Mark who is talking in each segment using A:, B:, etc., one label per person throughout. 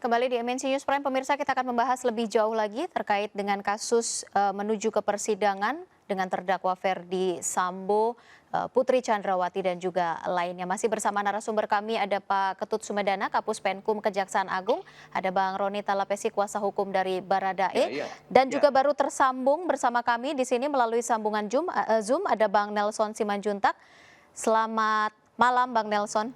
A: kembali di MNC News Prime. Pemirsa, kita akan membahas lebih jauh lagi terkait dengan kasus menuju ke persidangan dengan terdakwa Ferdy Sambo, Putri Chandrawati dan juga lainnya. Masih bersama narasumber kami ada Pak Ketut Sumedana, Kapus Penkum Kejaksaan Agung, ada Bang Roni Talapesi, kuasa hukum dari
B: Ya,
A: Baradae,
B: ya,
A: dan juga
B: ya.
A: baru tersambung bersama kami di sini melalui sambungan Zoom ada Bang Nelson Simanjuntak. Selamat malam Bang Nelson.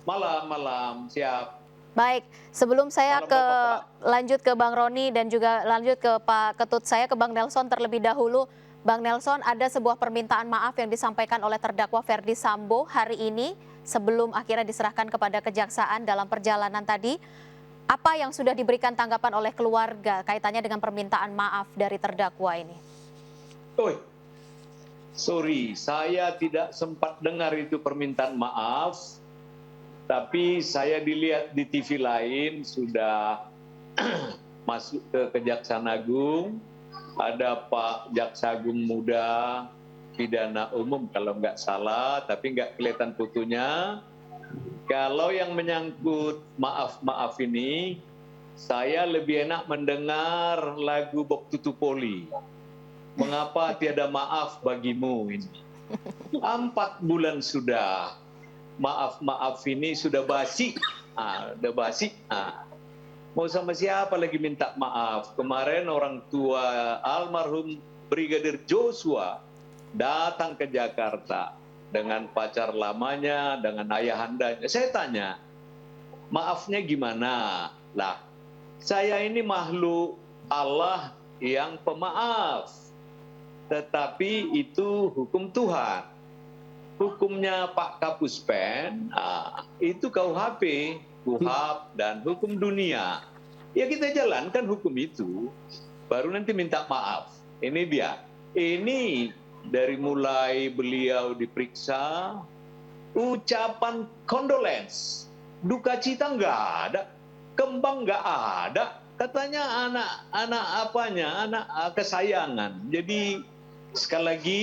B: Malam, siap.
A: Baik, sebelum saya
B: Malam Bapak-Bapak.
A: lanjut ke Bang Roni dan juga lanjut ke Pak Ketut, saya ke Bang Nelson terlebih dahulu. Bang Nelson, ada sebuah permintaan maaf yang disampaikan oleh terdakwa Ferdy Sambo hari ini sebelum akhirnya diserahkan kepada kejaksaan dalam perjalanan tadi. Apa yang sudah diberikan tanggapan oleh keluarga kaitannya dengan permintaan maaf dari terdakwa ini?
B: Oi, sorry, saya tidak sempat dengar itu permintaan maaf. Tapi saya dilihat di TV lain sudah masuk ke Kejaksaan Agung, ada Pak Jaksa Agung Muda, pidana umum kalau nggak salah, tapi nggak kelihatan fotonya. Kalau yang menyangkut maaf-maaf ini, saya lebih enak mendengar lagu Bok Tutupoli. Mengapa tiada maaf bagimu ini? 4 bulan sudah. Maaf ini sudah basi, udah basi. Mau sama siapa lagi minta maaf? Kemarin orang tua almarhum Brigadir Joshua datang ke Jakarta dengan pacar lamanya, dengan ayahandanya. Saya tanya, maafnya gimana? Lah, saya ini makhluk Allah yang pemaaf, tetapi itu hukum Tuhan. Hukumnya Pak Kapus Pen, itu KUHP, KUHAP, dan hukum dunia. Ya kita jalankan hukum itu, baru nanti minta maaf. Ini dia. Ini dari mulai beliau diperiksa, ucapan condolence, duka cita nggak ada, kembang nggak ada. Katanya anak apanya, anak kesayangan. Jadi sekali lagi,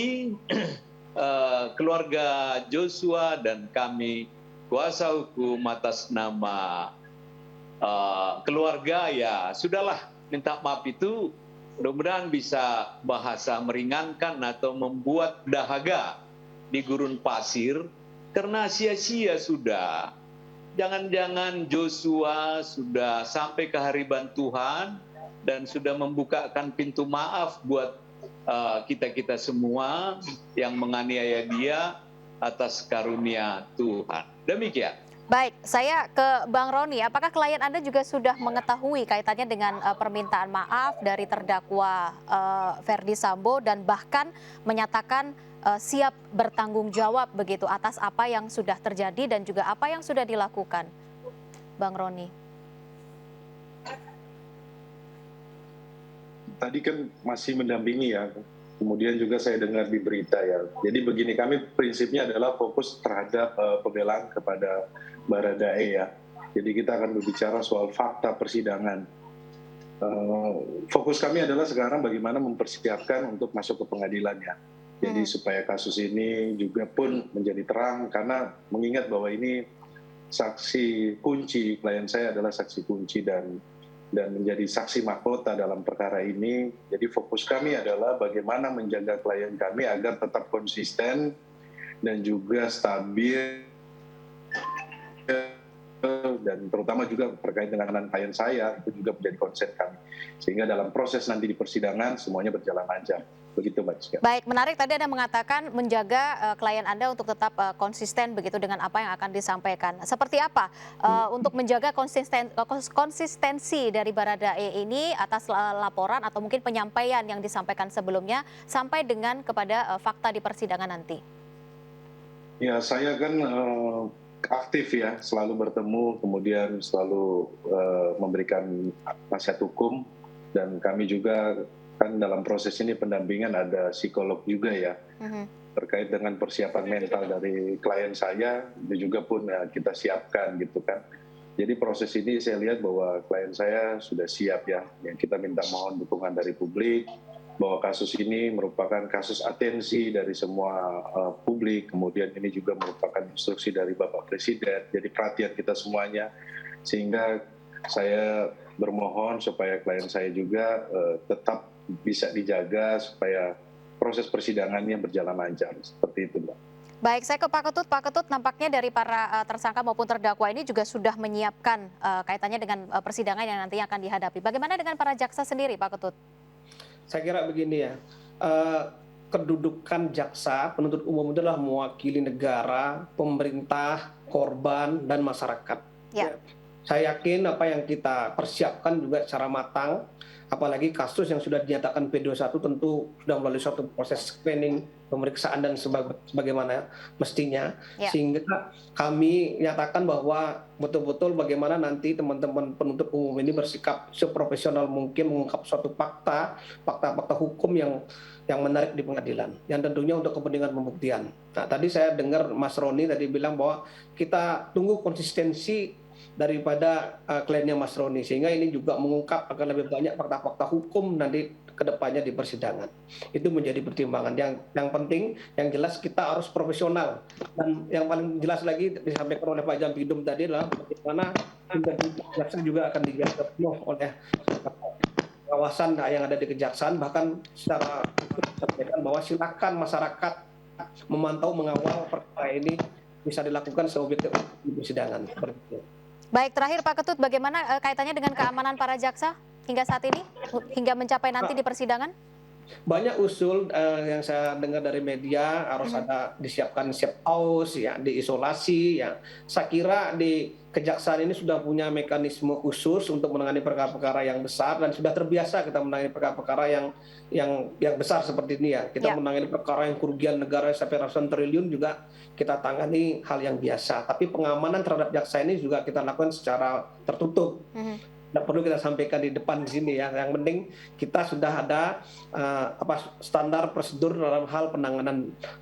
B: keluarga Joshua dan kami kuasa hukum atas nama keluarga, ya sudahlah, minta maaf itu mudah-mudahan bisa bahasa meringankan atau membuat dahaga di gurun pasir, karena sia-sia sudah. Jangan-jangan Joshua sudah sampai ke hariban Tuhan dan sudah membukakan pintu maaf buat kita-kita semua yang menganiaya dia atas karunia Tuhan. Demikian.
A: Baik, saya ke Bang Roni. Apakah klien Anda juga sudah mengetahui kaitannya dengan permintaan maaf dari terdakwa Ferdy Sambo dan bahkan menyatakan siap bertanggung jawab begitu atas apa yang sudah terjadi dan juga apa yang sudah dilakukan, Bang Roni?
C: Tadi kan masih mendampingi ya, kemudian juga saya dengar di berita ya. Jadi begini, kami prinsipnya adalah fokus terhadap pembelaan kepada Baradae ya. Jadi kita akan berbicara soal fakta persidangan. Fokus kami adalah sekarang bagaimana mempersiapkan untuk masuk ke pengadilan ya. Jadi supaya kasus ini juga pun menjadi terang, karena mengingat bahwa ini saksi kunci, klien saya adalah saksi kunci dan menjadi saksi mahkota dalam perkara ini. Jadi fokus kami adalah bagaimana menjaga klien kami agar tetap konsisten dan juga stabil, dan terutama juga terkait dengan klien saya, itu juga menjadi konsen kami. Sehingga dalam proses nanti di persidangan semuanya berjalan lancar. Begitu Mbak Rizka.
A: Baik, menarik tadi Anda mengatakan menjaga klien Anda untuk tetap konsisten begitu dengan apa yang akan disampaikan. Seperti apa untuk menjaga konsistensi dari Baradae ini atas laporan atau mungkin penyampaian yang disampaikan sebelumnya sampai dengan kepada fakta di persidangan nanti?
C: Ya, saya kan aktif ya, selalu bertemu, kemudian selalu memberikan nasihat hukum, dan kami juga kan dalam proses ini pendampingan ada psikolog juga ya, terkait dengan persiapan mental dari klien saya, itu juga pun ya, kita siapkan gitu kan. Jadi proses ini saya lihat bahwa klien saya sudah siap ya, yang kita minta mohon dukungan dari publik, bahwa kasus ini merupakan kasus atensi dari semua publik, kemudian ini juga merupakan instruksi dari Bapak Presiden, jadi perhatian kita semuanya, sehingga saya bermohon supaya klien saya juga tetap bisa dijaga supaya proses persidangannya berjalan lancar. Seperti itu, Mbak.
A: Baik, saya ke Pak Ketut. Pak Ketut, nampaknya dari para tersangka maupun terdakwa ini juga sudah menyiapkan kaitannya dengan persidangan yang nantinya akan dihadapi. Bagaimana dengan para jaksa sendiri, Pak Ketut?
D: Saya kira begini ya, kedudukan jaksa penuntut umum itu adalah mewakili negara, pemerintah, korban, dan masyarakat.
A: Ya.
D: Saya yakin apa yang kita persiapkan juga secara matang, apalagi kasus yang sudah dinyatakan P21 tentu sudah melalui suatu proses screening, pemeriksaan dan sebagaimana mestinya,
A: Ya.
D: sehingga kami nyatakan bahwa betul-betul bagaimana nanti teman-teman penuntut umum ini bersikap seprofesional mungkin mengungkap suatu fakta hukum yang menarik di pengadilan, yang tentunya untuk kepentingan pembuktian. Nah, tadi saya dengar Mas Roni tadi bilang bahwa kita tunggu konsistensi daripada kliennya Mas Roni, sehingga ini juga mengungkap akan lebih banyak fakta-fakta hukum nanti ke depannya di persidangan. Itu menjadi pertimbangan. Yang penting, yang jelas kita harus profesional. Dan yang paling jelas lagi disampaikan oleh Pak Jampidum tadi adalah bagaimana kejaksaan juga akan dijaga penuh oleh kawasan yang ada di kejaksaan, bahkan secara disampaikan bahwa silakan masyarakat memantau, mengawal perkara ini bisa dilakukan seobjektif di persidangan.
A: Baik, terakhir Pak Ketut, bagaimana kaitannya dengan keamanan para jaksa hingga saat ini, hingga mencapai nanti di persidangan?
D: Banyak usul yang saya dengar dari media harus ada disiapkan safe house, ya, diisolasi. Ya. Saya kira di kejaksaan ini sudah punya mekanisme khusus untuk menangani perkara-perkara yang besar dan sudah terbiasa kita menangani perkara-perkara yang besar seperti ini ya. Kita menangani perkara yang kerugian negara sampai ratusan triliun juga kita tangani hal yang biasa. Tapi pengamanan terhadap jaksa ini juga kita lakukan secara tertutup. Tidak perlu kita sampaikan di depan di sini ya. Yang penting kita sudah ada standar prosedur dalam hal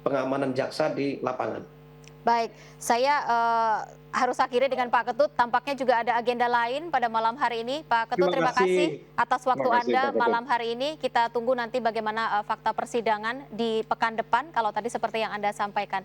D: pengamanan jaksa di lapangan.
A: Baik, saya harus akhiri dengan Pak Ketut. Tampaknya juga ada agenda lain pada malam hari ini. Pak Ketut, terima kasih atas waktu Anda malam hari ini. Kita tunggu nanti bagaimana fakta persidangan di pekan depan, kalau tadi seperti yang Anda sampaikan.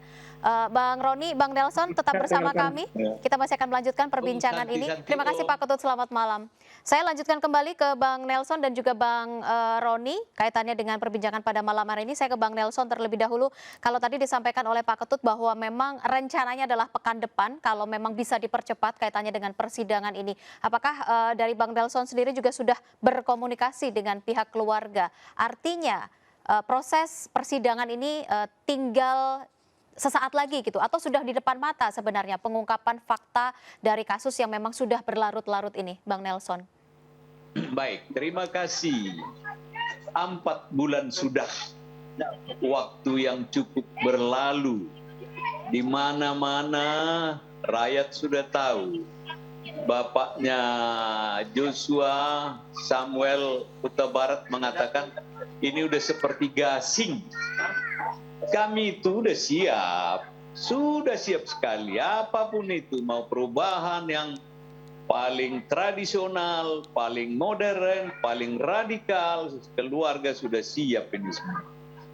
A: Bang Roni, Bang Nelson tetap bersama kami. Kita masih akan melanjutkan perbincangan ini. Terima kasih Pak Ketut, selamat malam. Saya lanjutkan kembali ke Bang Nelson dan juga Bang Roni kaitannya dengan perbincangan pada malam hari ini. Saya ke Bang Nelson terlebih dahulu. Kalau tadi disampaikan oleh Pak Ketut bahwa memang rencananya adalah pekan depan kalau memang bisa dipercepat kaitannya dengan persidangan ini. Apakah dari Bang Nelson sendiri juga sudah berkomunikasi dengan pihak keluarga? Artinya proses persidangan ini tinggal sesaat lagi gitu, atau sudah di depan mata sebenarnya pengungkapan fakta dari kasus yang memang sudah berlarut-larut ini, Bang Nelson?
B: Baik, terima kasih. 4 bulan sudah waktu yang cukup berlalu. Di mana-mana rakyat sudah tahu bapaknya Joshua Samuel Huta Barat mengatakan ini udah seperti gasing. Kami itu sudah siap sekali, apapun itu, mau perubahan yang paling tradisional, paling modern, paling radikal, keluarga sudah siap ini semua.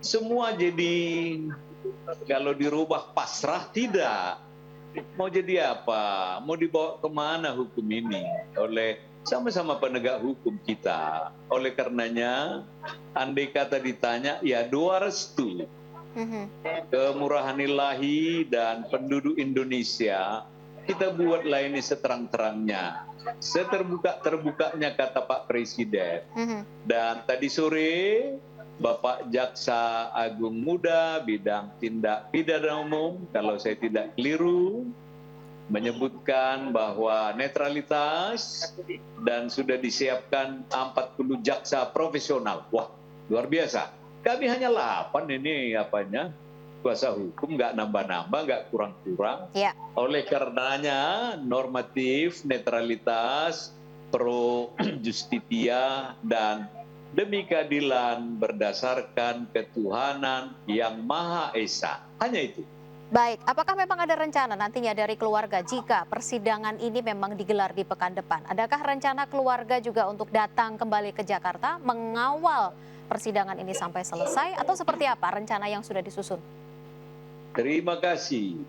B: Semua jadi, kalau dirubah pasrah, tidak. Mau jadi apa? Mau dibawa kemana hukum ini? Oleh sama-sama penegak hukum kita. Oleh karenanya, andai kata ditanya, ya doa restu. Kemurahan ilahi dan penduduk Indonesia, kita buatlah ini seterang-terangnya, seterbuka-terbukanya kata Pak Presiden. Dan tadi sore Bapak Jaksa Agung Muda bidang tindak pidana umum, kalau saya tidak keliru, menyebutkan bahwa netralitas dan sudah disiapkan 40 jaksa profesional. Wah, luar biasa. Kami hanya 8 ini kuasa hukum, nggak nambah-nambah, nggak kurang-kurang.
A: Ya.
B: Oleh karenanya normatif, netralitas, pro justitia, dan demi keadilan berdasarkan ketuhanan yang Maha Esa. Hanya itu.
A: Baik, apakah memang ada rencana nantinya dari keluarga jika persidangan ini memang digelar di pekan depan? Adakah rencana keluarga juga untuk datang kembali ke Jakarta mengawal persidangan ini sampai selesai, atau seperti apa rencana yang sudah disusun?
B: Terima kasih.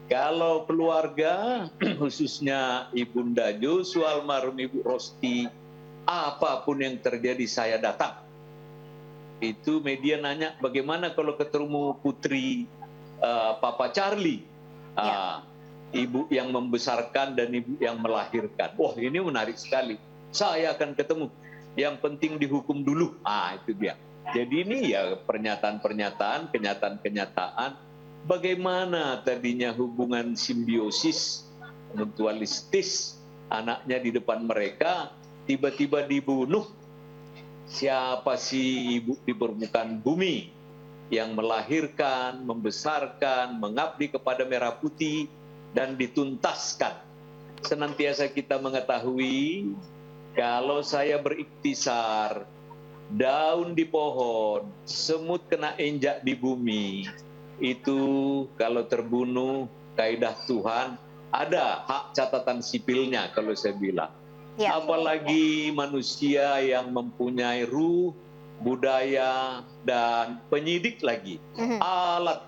B: Kalau keluarga, khususnya Ibunda Joshua, almarhum Ibu Rosti, apapun yang terjadi saya datang. Itu media nanya, bagaimana kalau ketemu putri Papa Charlie, ibu yang membesarkan dan ibu yang melahirkan. Wah, ini menarik sekali. Saya akan ketemu. Yang penting dihukum dulu. Itu dia. Jadi ini ya pernyataan-pernyataan, kenyataan-kenyataan. Bagaimana tadinya hubungan simbiosis, mutualistis, anaknya di depan mereka, tiba-tiba dibunuh. Siapa sih ibu di permukaan bumi yang melahirkan, membesarkan, mengabdi kepada merah putih, dan dituntaskan. Senantiasa kita mengetahui, kalau saya beriktisar, daun di pohon, semut kena injak di bumi, itu kalau terbunuh, kaidah Tuhan, ada hak catatan sipilnya kalau saya bilang. Ya. Apalagi manusia yang mempunyai ruh, budaya, dan penyidik lagi. Alat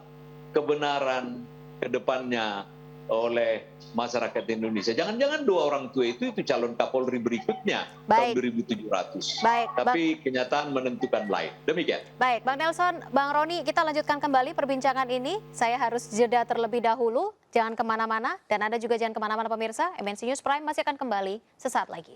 B: kebenaran ke depannya oleh masyarakat Indonesia. Jangan-jangan dua orang tua itu calon Kapolri berikutnya tahun 2700. Tapi kenyataan menentukan lain. Demikian.
A: Baik, Bang Nelson, Bang Roni, kita lanjutkan kembali perbincangan ini. Saya harus jeda terlebih dahulu. Jangan kemana-mana, dan Anda juga jangan kemana-mana pemirsa. MNC News Prime masih akan kembali sesaat lagi.